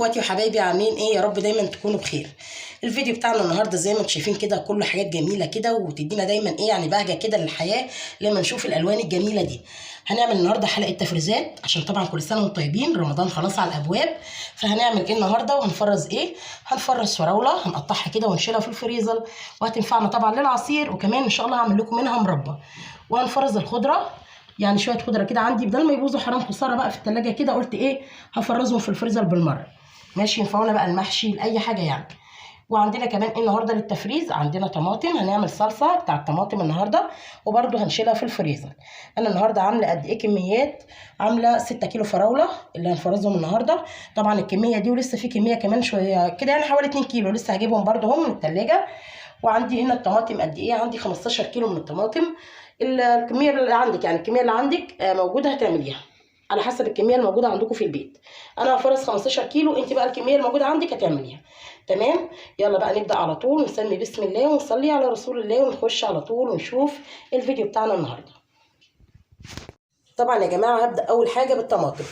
اخواتي وحبايبي عاملين ايه؟ يا رب دايما تكونوا بخير. الفيديو بتاعنا النهارده زي ما انتم شايفين كده كله حاجات جميله كده وتدينا دايما ايه يعني بهجه كده للحياه لما نشوف الالوان الجميله دي. هنعمل النهارده حلقه تفريزات عشان طبعا كل سنه وانتم طيبين، رمضان خلاص على الابواب. فهنعمل ايه النهارده وهنفرز ايه؟ هنفرز فراوله هنقطعها كده ونشيلها في الفريزر وهتنفعنا طبعا للعصير، وكمان ان شاء الله هعمل لكم منها مربى. وهنفرز الخضره، يعني شويه خضره كده عندي بدل ما يبوظوا حرام خساره بقى في التلاجة كده، قلت ايه هفرزهم في الفريزر بالمره. ماشي، ينفعونا بقى المحشي لاي حاجه يعني. وعندنا كمان ايه النهارده للتفريز؟ عندنا طماطم، هنعمل صلصه بتاع الطماطم النهارده وبرده هنشيلها في الفريزر. انا النهارده عامله قد ايه كميات؟ عامله 6 كيلو فراوله اللي هنفرزهم النهارده. طبعا الكميه دي ولسه في كميه كمان شويه كده، يعني حوالي 2 كيلو لسه هجيبهم برده هم من التلاجة. وعندي هنا الطماطم قد ايه؟ عندي 15 كيلو من الطماطم. الكميه اللي عندك، يعني الكميه اللي عندك موجوده هتعمليها على حسب الكميه الموجوده عندكم في البيت. انا هفرز 15 كيلو، انت بقى الكميه الموجوده عندك هتعمليها. تمام، يلا بقى نبدا على طول، نسمي بسم الله ونصلي على رسول الله ونخش على طول ونشوف الفيديو بتاعنا النهارده. طبعا يا جماعه هبدا اول حاجه بالطماطم.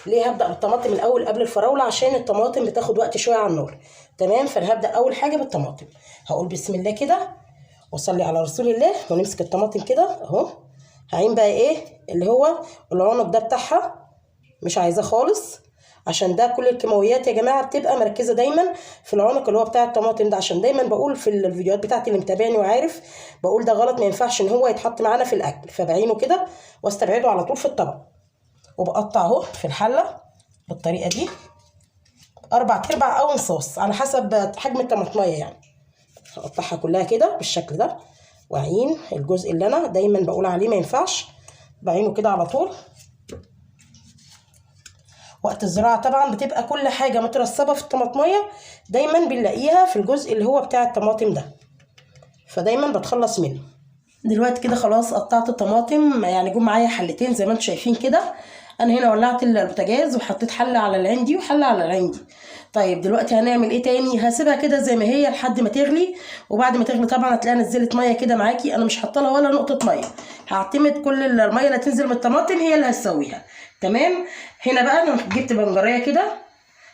ليه هبدا بالطماطم الاول قبل الفراوله؟ عشان الطماطم بتاخد وقت شويه على النار. تمام، فانا هبدا اول حاجه بالطماطم. هقول بسم الله كده وصلي على رسول الله ونمسك الطماطم كده اهو. هعين بقى ايه اللي هو العنق ده بتاعها، مش عايزاه خالص، عشان ده كل الكيماويات يا جماعه بتبقى مركزه دايما في العنق اللي هو بتاع الطماطم ده. عشان دايما بقول في الفيديوهات بتاعتي اللي متابعني وعارف بقول ده غلط، ما ينفعش ان هو يتحط معانا في الاكل، فبعينه كده واستبعده على طول في الطبق. وبقطع اهو في الحله بالطريقه دي 4/4 او نصاص على حسب حجم الطماطميه يعني. هقطعها كلها كده بالشكل ده واعين الجزء اللي انا دايما بقول عليه ما ينفعش، بعينه كده على طول. وقت الزراعه طبعا بتبقى كل حاجه مترسبه في الطماطميه، دايما بنلاقيها في الجزء اللي هو بتاع الطماطم ده، فدايما بتخلص منه. دلوقتي كده خلاص قطعت الطماطم، يعني جم معايا حلتين زي ما انتم شايفين كده. انا هنا ولعت البوتاجاز وحطيت حله على العندي وحله على العندي. طيب دلوقتي هنعمل ايه تاني؟ هسيبها كده زي ما هي لحد ما تغلي، وبعد ما تغلي طبعا هتلاقيها نزلت ميه كده معاكي. انا مش حاطه لها ولا نقطه ميه، هعتمد كل الميه اللي هتنزل من الطماطم هي اللي هتسويها. تمام، هنا بقى انا جبت بنجريه كده،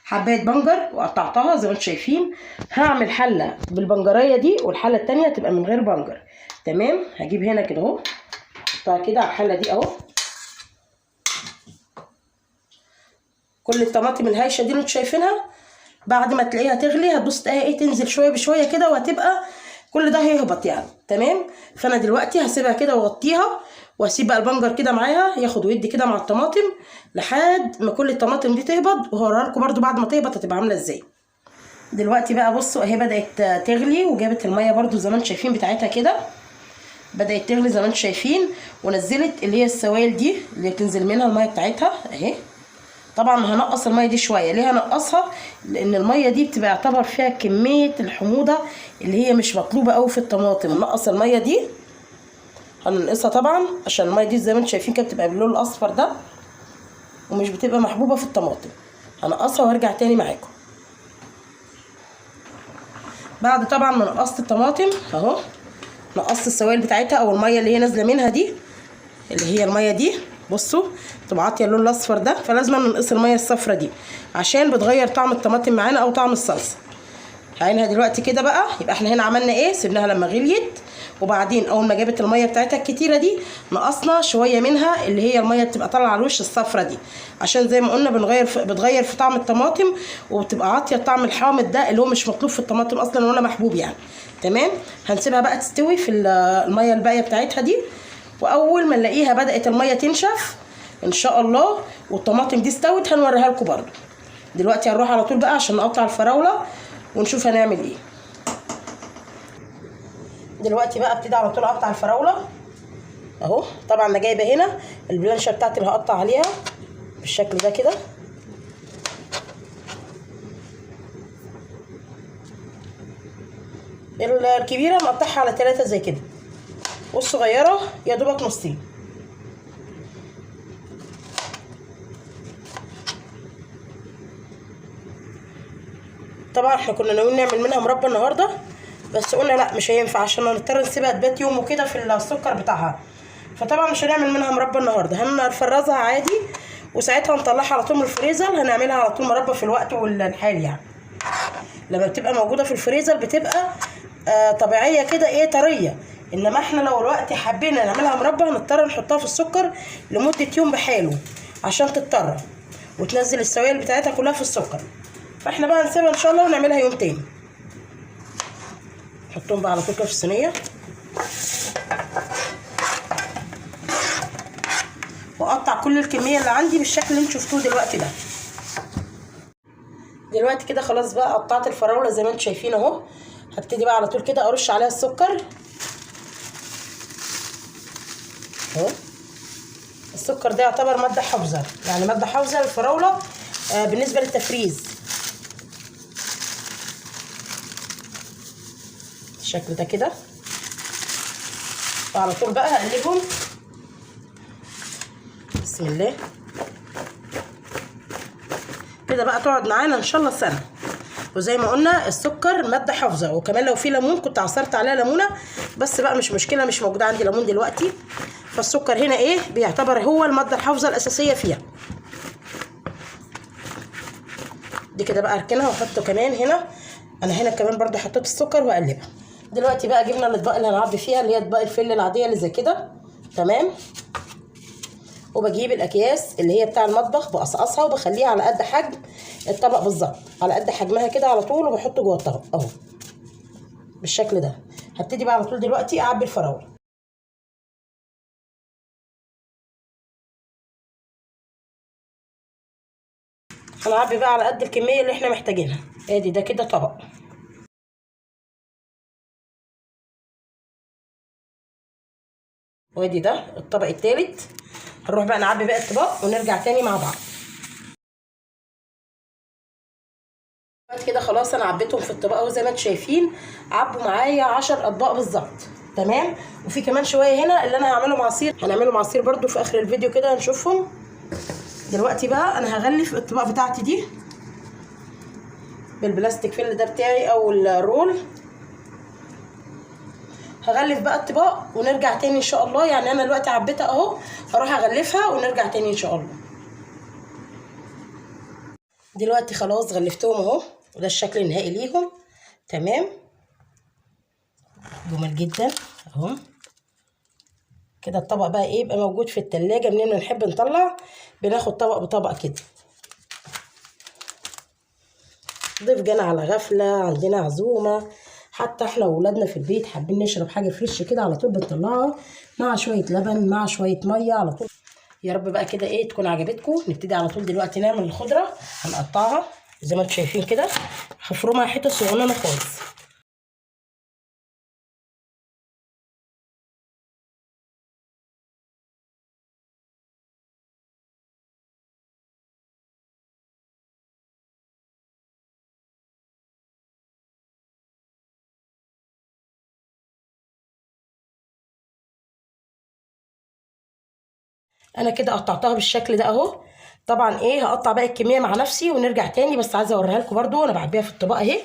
حبايه بنجر وقطعتها زي ما انتم شايفين. هعمل حله بالبنجريه دي والحله التانيه تبقى من غير بنجر. تمام، هجيب هنا كده اهو احطها كده على الحله دي اهو. كل الطماطم الهايشه دي اللي انتوا شايفينها بعد ما تلاقيها تغلي هتبص تلاقيها ايه تنزل شويه بشويه كده، وهتبقى كل ده هيهبط يعني. تمام، فانا دلوقتي هسيبها كده واغطيها واسيب بقى البنجر كده معاها ياخد ويدي كده مع الطماطم لحد ما كل الطماطم دي تهبط، وهوريها لكم برده بعد ما تهبط هتبقى عامله ازاي. دلوقتي بقى بصوا اهي بدات تغلي وجابت الميه برده زي ما انتم شايفين بتاعتها كده، بدات تغلي زي ما انتم شايفين، ونزلت اللي هي السوائل دي اللي بتنزل منها الميه بتاعتها اهي. طبعا هنقص الميه دي شويه. ليه هنقصها؟ لان الميه دي بتبقى يعتبر فيها كميه الحموضه اللي هي مش مطلوبه قوي في الطماطم. ننقص الميه دي، هننقصها طبعا عشان الميه دي زي ما انتم شايفين كده بتبقى باللون الاصفر ده ومش بتبقى محبوبه في الطماطم. هنقصها وارجع تاني معاكم بعد طبعا ما نقصت الطماطم اهو. نقصت السوائل بتاعتها او الميه اللي هي نازله منها دي، اللي هي الميه دي بصوا تبقى عاطيه اللون الاصفر ده، فلازم ننقص الميه الصفرا دي عشان بتغير طعم الطماطم معانا او طعم الصلصه. عينها دلوقتي كده بقى. يبقى احنا هنا عملنا ايه؟ سيبناها لما غليت، وبعدين اول ما جابت الميه بتاعتها الكتيره دي نقصنا شويه منها اللي هي الميه بتبقى طالعه على الوش الصفرا دي، عشان زي ما قلنا بتغير في طعم الطماطم وبتبقى عاطيه الطعم الحامض ده اللي هو مش مطلوب في الطماطم اصلا ولا محبوب يعني. تمام، هنسيبها بقى تستوي في الميه الباقيه بتاعتها دي، واول ما نلاقيها بدات الميه تنشف ان شاء الله والطماطم دي استوت هنوريها لكم برده. دلوقتي هنروح على طول بقى عشان نقطع الفراوله ونشوف هنعمل ايه. دلوقتي بقى ابتدي على طول اقطع الفراوله اهو. طبعا انا جايبه هنا البلانشه بتاعتي اللي هقطع عليها بالشكل ده كده. الكبيره مقطعها على 3 زي كده، والصغيره يا دوبك نصين. طبعا احنا كنا ناويين نعمل منها مربى النهارده، بس قلنا لا مش هينفع عشان هنضطر نسيبها تبات يوم وكده في السكر بتاعها، فطبعا مش هنعمل منها مربى النهارده، هنفرزها عادي وساعتها نطلعها على طول من الفريزر، هنعملها على طول مربى في الوقت والحال يعني. لما بتبقى موجوده في الفريزر بتبقى طبيعيه كده ايه طريه، انما احنا لو الوقت حبينا نعملها مربى هنضطر نحطها في السكر لمده يوم بحاله عشان تتطرى وتنزل السوائل بتاعتها كلها في السكر. فاحنا بقى هنسيبها ان شاء الله ونعملها يوم تاني. نحطهم بقى على طول كده في الصينيه، واقطع كل الكميه اللي عندي بالشكل اللي انتوا شفتوه دلوقتي ده. دلوقتي كده خلاص بقى قطعت الفراوله زي ما انتوا شايفين اهو. هبتدي بقى على طول كده ارش عليها السكر اهو. السكر ده يعتبر ماده حافظه، يعني ماده حافظه للفراوله بالنسبه للتفريز. بالشكل ده كده، وعلى طول بقى هقلبهم. بسم الله كده بقى تقعد معانا ان شاء الله سنه. وزي ما قلنا السكر ماده حافظه، وكمان لو في ليمون كنت عصرت عليها ليمونه، بس بقى مش مشكله، مش موجوده عندي ليمون دلوقتي. فالسكر هنا ايه بيعتبر هو الماده الحافظه الاساسيه فيها دي. كده بقى اركنها واحطه كمان هنا. انا هنا كمان برضو حطيت السكر واقلبها. دلوقتي بقى جبنا الاطباق اللي هنعبي فيها، اللي هي اطباق الفل العاديه اللي زي كده تمام. وبجيب الاكياس اللي هي بتاع المطبخ بقصقصها وبخليها على قد حجم الطبق بالظبط، على قد حجمها كده على طول، وبحطه جوه الطبق اهو بالشكل ده. هبتدي بقى على طول دلوقتي اعبي الفراوله. هنعبي بقى على قد الكميه اللي احنا محتاجينها. ادي ده كده طبق، وادي ده الطبق التالت. هنروح بقى نعبي باقي الطبق ونرجع تاني مع بعض. بعد كده خلاص انا عبيتهم في الطبق اهو زي ما انتم شايفين. عبوا معايا 10 اطباق بالظبط تمام. وفي كمان شويه هنا اللي انا هعملهم عصير، هنعملهم عصير برده في اخر الفيديو كده هنشوفهم. دلوقتي بقى انا هغلف الطبق بتاعتي دي بالبلاستيك فيل ده بتاعي او الرول. هغلف بقى الطباق ونرجع تاني ان شاء الله. يعني انا دلوقتي عبيتها اهو، هروح اغلفها ونرجع تاني ان شاء الله. دلوقتي خلاص غلفتهم اهو، وده الشكل النهائي ليهم تمام. جمال جدا اهو كده. الطبق بقى ايه يبقى موجود في التلاجة، منين ما نحب نطلع بناخد طبق بطبق كده. ضيف جانا على غفله، عندنا عزومه، حتى احنا واولادنا في البيت حابين نشرب حاجه فريش كده، على طول بنطلعها مع شويه لبن مع شويه ميه على طول. يا رب بقى كده ايه تكون عجبتكم. نبتدي على طول دلوقتي نعمل الخضره. هنقطعها زي ما انتم شايفين كده، هفرمها حتت صغننه خالص. انا كده قطعتها بالشكل ده اهو. طبعا ايه هقطع باقي الكميه مع نفسي ونرجع تاني، بس عايزه اوريها لكم برده وانا بعبيها في الطبق اهي.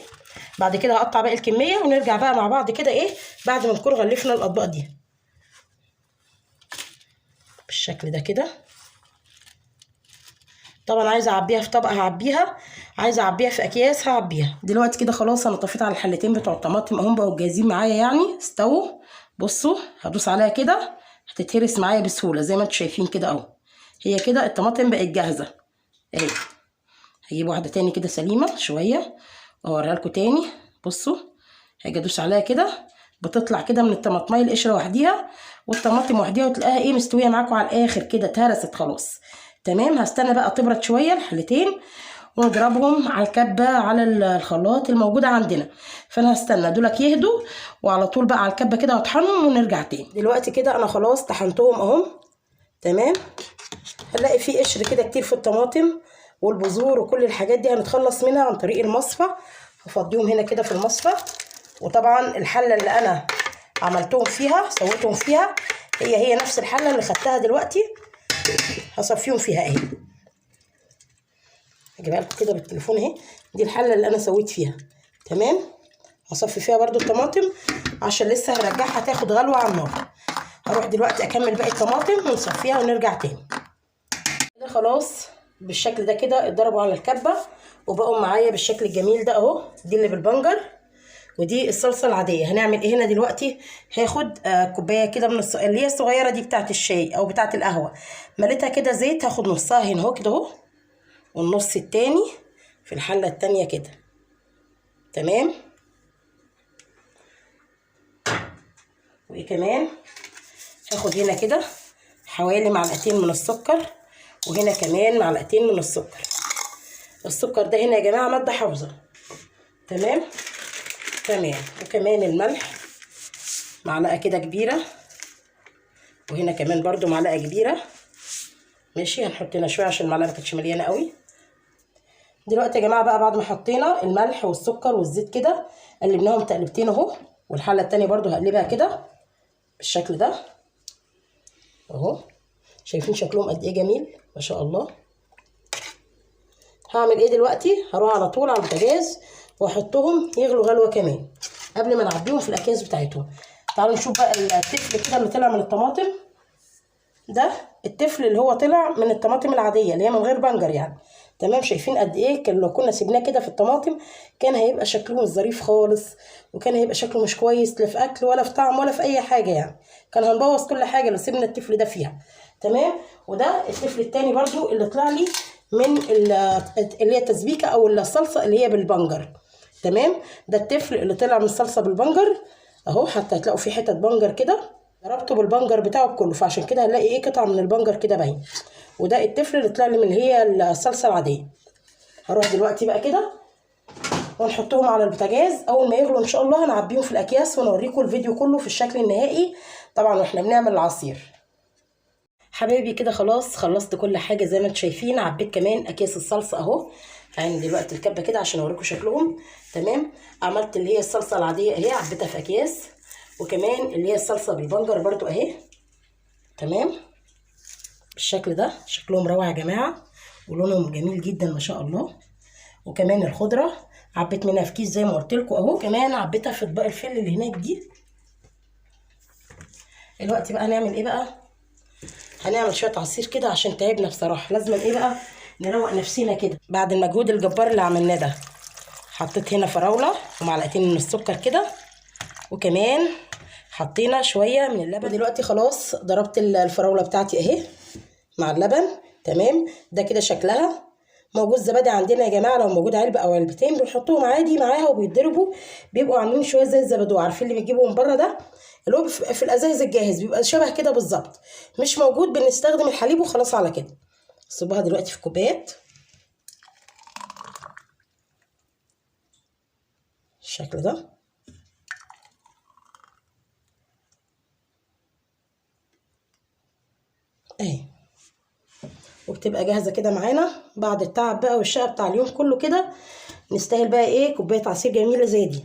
بعد كده هقطع باقي الكميه ونرجع بقى مع بعض كده ايه بعد ما نكون غلفنا الاطباق دي بالشكل ده كده. طبعا عايزه اعبيها في طبق هعبيها، عايزه اعبيها في اكياس هعبيها. دلوقتي كده خلاص انا طفيت على الحلتين بتوع الطماطم اهم بقوا جاهزين معايا، يعني استووا. بصوا هدوس عليها كده هتتهرس معايا بسهوله زي ما انتم شايفين كده اهو. هي كده الطماطم بقت جاهزه اهي. هجيب واحده تاني كده سليمه شويه واوريها لكم تاني. بصوا هاجي ادوس عليها كده بتطلع كده من الطماطميه القشره وحديها والطماطم وحديها، وتلاقيها ايه مستويه معاكم على الاخر كده اتهرست خلاص تمام. هستنى بقى تبرد شويه الحلتين ونضربهم على الكبه على الخلاط الموجوده عندنا. فانا هستنى دولك يهدوا وعلى طول بقى على الكبه كده واطحنهم ونرجع تاني. دلوقتي كده انا خلاص طحنتهم اهم تمام. هنلاقي في قشر كده كتير في الطماطم والبذور وكل الحاجات دي هنتخلص منها عن طريق المصفى. هفضيهم هنا كده في المصفى. وطبعا الحله اللي انا عملتهم فيها سويتهم فيها هي نفس الحله اللي خدتها دلوقتي هصفيهم فيها اهي. هجيبها لكم كده بالتليفون اهي. دي الحله اللي انا سويت فيها تمام. هصفي فيها برده الطماطم عشان لسه هرجعها تاخد غلوه على النار. هروح دلوقتي اكمل باقي الطماطم ونصفيها ونرجع تاني. كده خلاص بالشكل ده كده اتضربوا على الكبه وبقوا معايا بالشكل الجميل ده اهو. دي اللي بالبنجر ودي الصلصه العاديه. هنعمل ايه هنا دلوقتي؟ هاخد كوبايه كده من اللي هي الصغيره دي بتاعه الشاي او بتاعه القهوه، مليتها كده زيت. هاخد نصها هنا اهو كده اهو، والنص التاني في الحله التانيه كده. تمام. وايه كمان؟ هاخد هنا كده حوالي معلقتين من السكر، وهنا كمان معلقتين من السكر. السكر ده هنا يا جماعه ماده حافظه. تمام. وكمان الملح معلقه كده كبيره، وهنا كمان برضو معلقه كبيره. ماشي. هنحط هنا شويه عشان المعلقه ما كانتش مليانه قوي. دلوقتي يا جماعه بقى بعد ما حطينا الملح والسكر والزيت كده قلبناهم تقلبتين اهو، والحله التانيه برضو هقلبها كده بالشكل ده اهو. شايفين شكلهم قد ايه جميل ما شاء الله. هعمل ايه دلوقتي؟ هروح على طول على البوتاجاز واحطهم يغلوا غلوه كمان قبل ما نعبيهم في الاكياس بتاعتهم. تعالوا نشوف بقى التفل كده اللي طلع من الطماطم ده. التفل اللي هو طلع من الطماطم العاديه اللي هي من غير بنجر يعني. تمام. شايفين قد ايه؟ كان لو كنا سيبناه كده في الطماطم كان هيبقى شكله مش ظريف خالص، وكان هيبقى شكله مش كويس لا في اكل ولا في طعم ولا في اي حاجه يعني. كان هنبوظ كل حاجه لو سيبنا التفل ده فيها. تمام. وده التفل التاني برضو اللي طلع لي من اللي هي التسبيكه او الصلصه اللي هي بالبنجر. تمام. ده التفل اللي طلع من الصلصه بالبنجر اهو. حتى هتلاقوا فيه حتت بنجر كده، ضربته بالبنجر بتاعه كله، فعشان كده هنلاقي ايه قطعه من البنجر كده باين. وده التفل اللي طلع لي من اللي هي الصلصه العاديه. هروح دلوقتي بقى كده ونحطهم على البوتاجاز. اول ما يغلوا ان شاء الله هنعبيهم في الاكياس ونوريكم الفيديو كله في الشكل النهائي طبعا واحنا بنعمل العصير. حبايبي كده خلاص خلصت كل حاجه زي ما انتم شايفين. عبيت كمان اكياس الصلصه اهو. هعمل دلوقتي الكبه كده عشان اوريكم شكلهم. تمام. عملت اللي هي الصلصه العاديه اهي، عبيتها في اكياس، وكمان اللي هي الصلصه بالبنجر برضو اهي. تمام. بالشكل ده شكلهم روعه يا جماعه ولونهم جميل جدا ما شاء الله. وكمان الخضره عبيت منها في كيس زي ما قلت لكم اهو. كمان عبيتها في اطباق الفل اللي هناك دي. دلوقتي بقى هنعمل ايه بقى؟ هنعمل شويه عصير كده عشان تعبنا بصراحه. لازم ايه بقى؟ نروق نفسينا كده بعد المجهود الجبار اللي عملناه ده. حطيت هنا فراوله ومعلقتين من السكر كده، وكمان حطينا شويه من اللبن. دلوقتي خلاص ضربت الفراوله بتاعتي اهي مع اللبن. تمام. ده كده شكلها. موجود زبادي عندنا يا جماعه، لو موجود علبه او علبتين بنحطهم عادي معاها وبيتضربوا، بيبقوا عاملين شويه زي الزبادو. عارفين اللي بنجيبه من بره ده اللي هو في الازايز الجاهز، بيبقى شبه كده بالظبط. مش موجود بنستخدم الحليب وخلاص على كده. صبها دلوقتي في كوبايات الشكل ده اهي، وبتبقى جاهزه كده معانا بعد التعب بقى والشقه بتاع اليوم كله كده. نستاهل بقى ايه؟ كوبايه عصير جميله زي دي.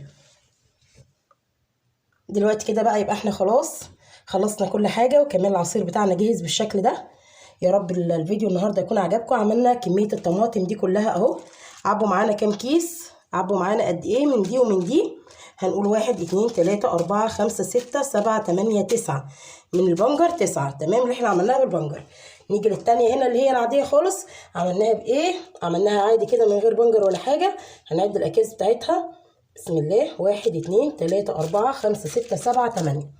دلوقتي كده بقى يبقى احنا خلاص خلصنا كل حاجه، وكمان العصير بتاعنا جاهز بالشكل ده. يا رب الفيديو النهارده يكون عجبكم. عملنا كميه الطماطم دي كلها اهو. عبوا معانا كام كيس؟ عبوا معانا قد ايه من دي ومن دي؟ هنقول 1 2 3 4 5 6 7 8 9 من البنجر 9. تمام. اللي احنا عملناها بالبنجر. نيجي للتانية هنا اللي هي العادية خالص. عملناها بايه؟ عملناها عادي كده من غير بنجر ولا حاجة. هنعد الاكياس بتاعتها بسم الله. 1 2 3 4 5 6 7 8.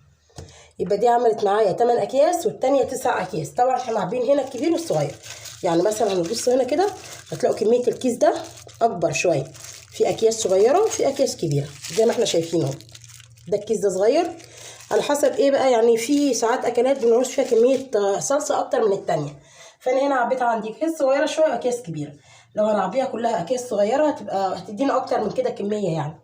يبقى دي عملت معايا 8 اكياس والتانية 9 اكياس. طبعا احنا معبين هنا الكبير والصغير. يعني مثلا هنبص هنا كده هتلاقوا كمية الكيس ده اكبر شوية، في اكياس صغيرة وفي اكياس كبيرة زي ما احنا شايفين اهو. ده الكيس ده صغير على حسب ايه بقى، يعني في ساعات اكلات بنعوز فيها كمية صلصة اكتر من التانية. فانا هنا عبيت عندي اكياس صغيرة شوية واكياس كبيرة. لو هنعبيها كلها اكياس صغيرة هتدينا اكتر من كده كمية يعني.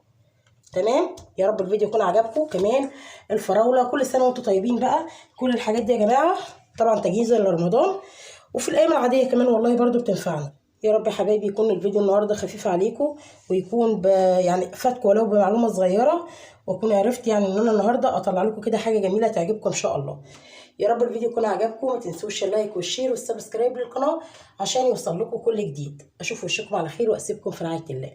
تمام. يا رب الفيديو يكون عجبكم. كمان الفراوله كل سنه وانتم طيبين بقى. كل الحاجات دي يا جماعه طبعا تجهيزا لرمضان وفي الايام العاديه كمان والله برضو بتنفعنا. يا رب يا حبايبي يكون الفيديو النهارده خفيف عليكم، ويكون يعني فاتكم ولو بمعلومه صغيره، واكون عرفت يعني ان انا النهارده اطلع لكم كده حاجه جميله تعجبكم ان شاء الله. يا رب الفيديو يكون عجبكم. ما تنسوش اللايك والشير والسبسكرايب للقناه عشان يوصل لكم كل جديد. اشوف وشكم على خير واسيبكم في رعايه الله.